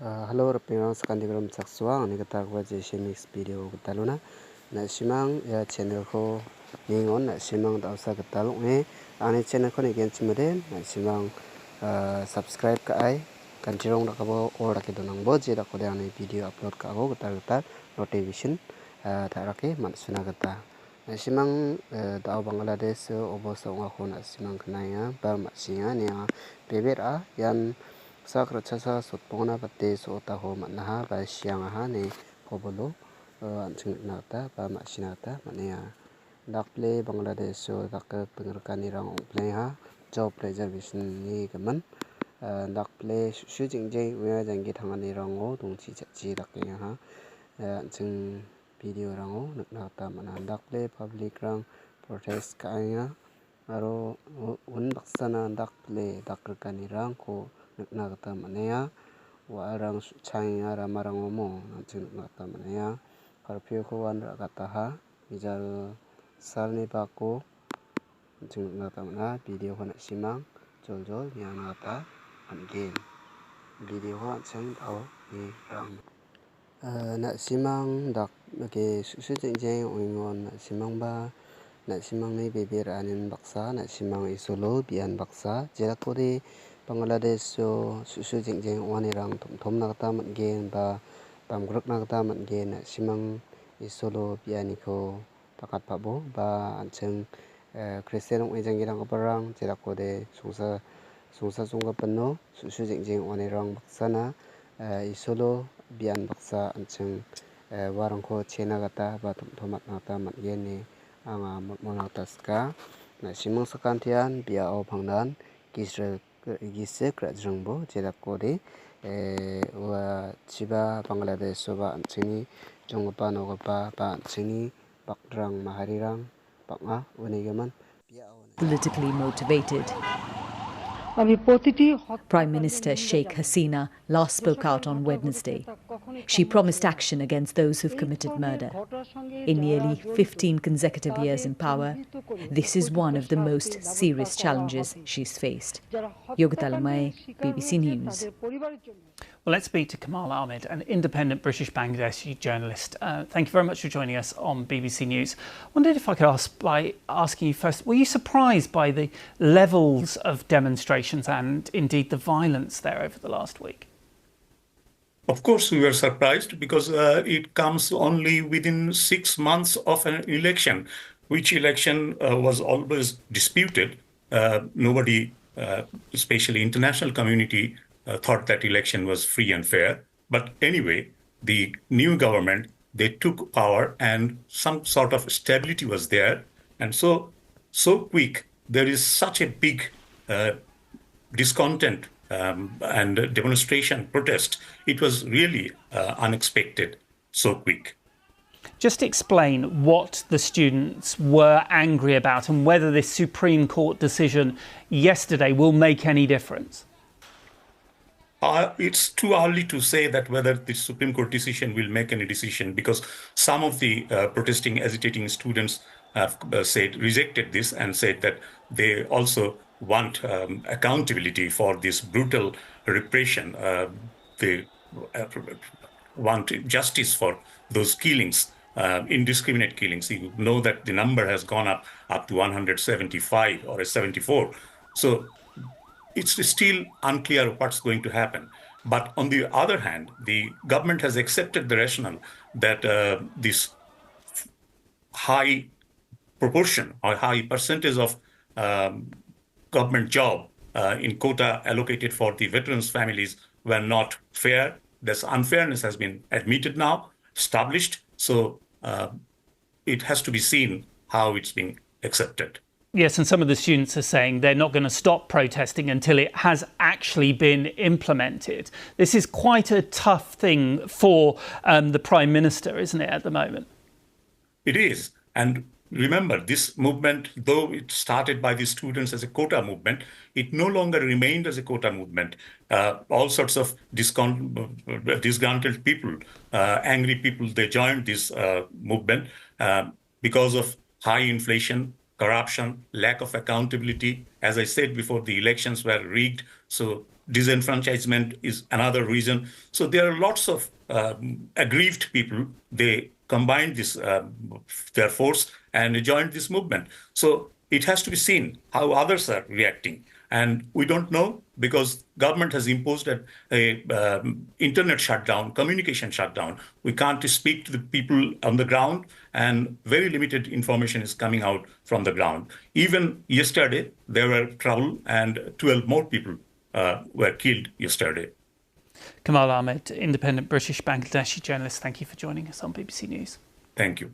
Hello, Rapingan Sakandigram Sakswang, Nigata Mix video Taluna, Nasimang, channel ko Ningon, Nasimang Dausa Talong, and channel con against Modem, Nasimang subscribe ka ay, Kanchirong Rakabo or Rakidonang Boji, Rakodani video upload ka ako, Gata notification, Taraki, Matsunagata. Nasimang Dao Bangladesh, Obos ako Nasimang Kanaya, Bamatsinga, Nia, Bebera, Yan. Sakra chasa sotpona pate sota ho manha ba siang ha ne pobolo anching nata ba masinata mania dakple Bangladesh so dak pengerkani rang play ha job reservation ni gaman dakple shooting jay we jangi thangani rango dongchi chachi dakya ha anching video rango nata mana dakple public rang protest kaya aro un baksana dakple dakrkani rang ko nagta manaya warang chaya ramarang mo nantin nagta manaya karpio ko wan ragata ha bijal salni bako nantin nagta mana video ko na simang jol niya nagta again video ko chang tao ni ram na simang dak ke su jeng oingon na simang ba na simang ni beber anin baksa na simang isolo bian baksa jerakori Bangladesh so susu jeng wanirang tom nagta matgen ba bamgruk nagta matgen simang isolo bianiko takat pabo ba ancheng Christian ejangirang kaparang jerakode sungsa sungga penno susu jeng wanirang baksana isolo bian baksa ancheng warangko chenagata ba tomat nagta matgen ni anga monagtaska na simang sakantian biao pangdan Israel Gisek Rajangbo Jerakode wa Chiba Bangladesh soba anchini jongpa nogpa ba anchini bakrang maharirang bakma unigaman politically motivated. Prime Minister Sheikh Hasina last spoke out on Wednesday. She promised action against those who've committed murder. In nearly 15 consecutive years in power, this is one of the most serious challenges she's faced. Yogita Lamai, BBC News. Well, let's speak to Kamal Ahmed, an independent British Bangladeshi journalist. Thank you very much for joining us on BBC News. I wondered if I could ask by asking you first, were you surprised by the levels of demonstrations and indeed the violence there over the last week? Of course, we were surprised because it comes only within 6 months of an election, which election was always disputed. Nobody, especially international community, thought that election was free and fair. But anyway, the new government, they took power and some sort of stability was there. And so quick, there is such a big discontent and demonstration, protest. It was really unexpected, so quick. Just explain what the students were angry about and whether this Supreme Court decision yesterday will make any difference. It's too early to say that whether the Supreme Court decision will make any decision, because some of the protesting, agitating students have rejected this and said that they also want accountability for this brutal repression. They want justice for those killings, indiscriminate killings. You know that the number has gone up to 175 or 74. So it's still unclear what's going to happen. But on the other hand, the government has accepted the rationale that this high proportion or high percentage of government job in quota allocated for the veterans' families were not fair. This unfairness has been admitted now, established. So it has to be seen how it's being accepted. Yes, and some of the students are saying they're not going to stop protesting until it has actually been implemented. This is quite a tough thing for the Prime Minister, isn't it, at the moment? It is. And remember, this movement, though it started by the students as a quota movement, it no longer remained as a quota movement. All sorts of disgruntled people, angry people, they joined this movement because of high inflation, corruption, lack of accountability. As I said before, the elections were rigged. So disenfranchisement is another reason. So there are lots of aggrieved people. They combined their force and joined this movement. So it has to be seen how others are reacting. And we don't know because government has imposed a internet shutdown, communication shutdown. We can't speak to the people on the ground, and very limited information is coming out from the ground. Even yesterday, there were trouble, and 12 more people were killed yesterday. Kamal Ahmed, independent British Bangladeshi journalist, thank you for joining us on BBC News. Thank you.